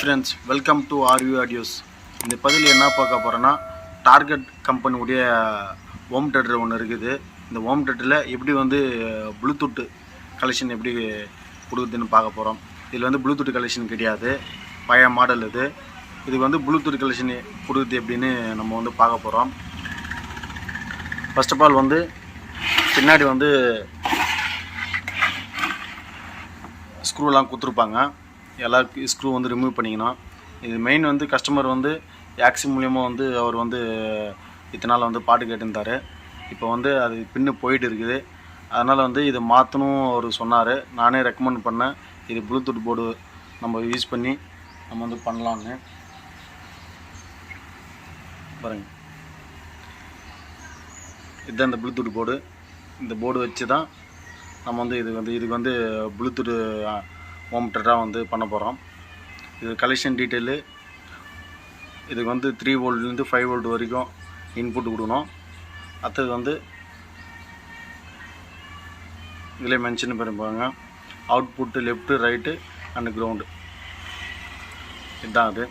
Friends, welcome to RV audios. இந்த பதிவில் என்ன பார்க்க போகிறோன்னா, டார்கெட் கம்பெனியுடைய ஹோம் தேட்டர் ஒன்று இருக்குது. இந்த ஹோம் தேட்டரில் எப்படி ப்ளூடூத் கலெக்ஷன் எப்படி கொடுக்குதுன்னு பார்க்க போகிறோம். இதில் ப்ளூடூத் கலெக்ஷன் கிடையாது, பழைய மாடல் இது. இதுக்கு ப்ளூடூத் கலெக்ஷன் கொடுக்குது எப்படின்னு நம்ம பார்க்க போகிறோம். ஃபர்ஸ்ட் ஆஃப் ஆல் பின்னாடி ஸ்க்ரூலாம் கொடுத்துருப்பாங்க. எல்லா ஸ்க்ரூ ரிமூவ் பண்ணிக்கணும். இது மெயின் கஸ்டமர் ஆக்சி மூலியமாக அவர் இத்தனை நாள் பாட்டு கேட்டிருந்தார். இப்போ அது பின்னு போயிட்டு இருக்குது. அதனால் இதை மாற்றணும் அவர் சொன்னார். நானே ரெக்கமெண்ட் பண்ணேன், இது ப்ளூடூத் போர்டு நம்ம யூஸ் பண்ணி நம்ம பண்ணலான்னு. பாருங்க, இதுதான் இந்த ப்ளூடூத் போர்டு. இந்த போர்டு வச்சு தான் நம்ம இதுக்கு ப்ளூடூத் ஹோம் தேட்டராக பண்ண போகிறோம். இது கலெக்ஷன் டீட்டெயிலு. இதுக்கு 3 வோல்ட்லேருந்து 5 வோல்ட் வரைக்கும் இன்புட் கொடுக்கணும். அடுத்தது இதில் மென்ஷன் பண்ணிப்பாங்க, output left right and ground. இதுதான் அது.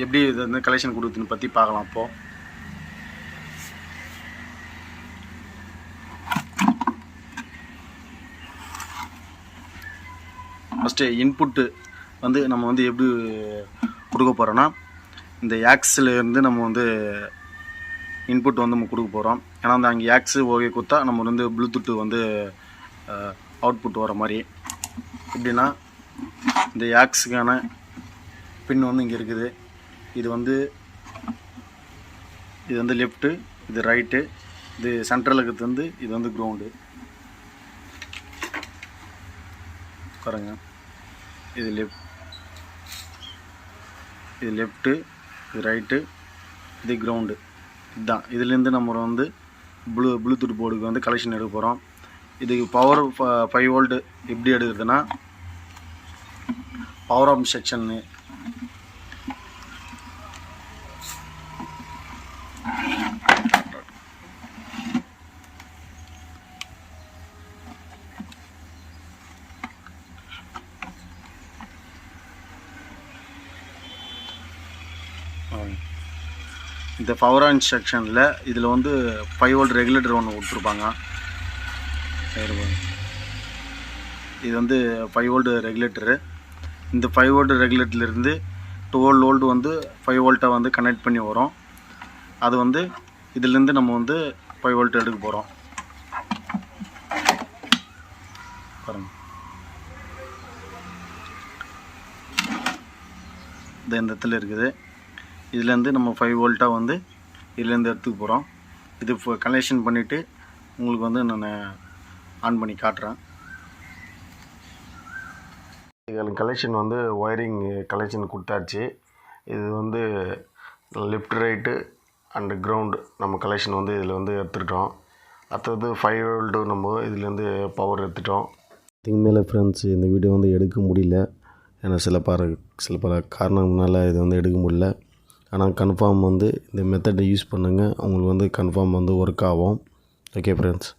எப்படி இது கலெக்ஷன் கொடுக்குதுன்னு பற்றி பார்க்கலாம். அப்போது ஃபஸ்ட்டு இன்புட்டு நம்ம எப்படி கொடுக்க போகிறோன்னா, இந்த ஆக்ஸிலேருந்து நம்ம இன்புட் நம்ம கொடுக்க போகிறோம். ஏன்னா அங்கே ஆக்ஸு ஓகே கொடுத்தா நம்ம ப்ளூடூத்து அவுட்புட் வர மாதிரி. எப்படின்னா, இந்த ஆக்ஸுக்கான பின் இங்கே இருக்குது. இது இது லெஃப்ட்டு, இது ரைட்டு, இது சென்ட்ரலுக்கு இது கிரவுண்டு. பாருங்க, இது லெஃப்ட்டு, இது ரைட்டு, இது கிரவுண்டு. இதுதான். இதுலேருந்து நம்ம ப்ளூடூத் போர்டுக்கு கலெக்ஷன் எடுக்க போகிறோம். இதுக்கு பவர் 5 வோல்ட் எப்படி எடுக்குதுன்னா, பவர் ஆஃப் செக்ஷன்னு இந்த பவர் ஆன் செக்ஷனில் இதில் 5 வோல்ட் ரெகுலேட்டர் ஒன்று கொடுத்துருப்பாங்க. இது 5 வோல்ட் ரெகுலேட்டரு. இந்த 5 வோல்ட் ரெகுலேட்டர்லேருந்து 12 வோல்ட் 5 வோல்ட்டை கனெக்ட் பண்ணி வரும். அது இதிலேருந்து நம்ம 5 வோல்ட் எடுக்க போகிறோம். பாருங்கள், இந்த இடத்துல இருக்குது. இதுலேருந்து நம்ம 5 வோல்ட்டாக இதுலேருந்து எடுத்துக்க போகிறோம். இது இப்போ கனெக்ஷன் பண்ணிவிட்டு உங்களுக்கு நான் ஆன் பண்ணி காட்டுறேன். இதுக்கு கலெக்ஷன் ஒயரிங் கலெக்ஷன் கொடுத்தாச்சு. இது லெஃப்ட் ரைட்டு அண்டு கிரவுண்டு நம்ம கலெக்ஷன் இதில் எடுத்துக்கிட்டோம். அடுத்தது 5 வோல்ட்டு நம்ம இதுலேருந்து பவர் எடுத்துட்டோம். இதுக்கு மேலே ஃப்ரெண்ட்ஸ், இந்த வீடியோ எடுக்க முடியல. ஏன்னா சில பல காரணங்களால் இது எடுக்க முடியல. ஆனால் கன்ஃபார்ம் இந்த மெத்தடை யூஸ் பண்ணுங்கள், உங்களுக்கு கன்ஃபார்ம் ஒர்க் ஆகும். Okay friends.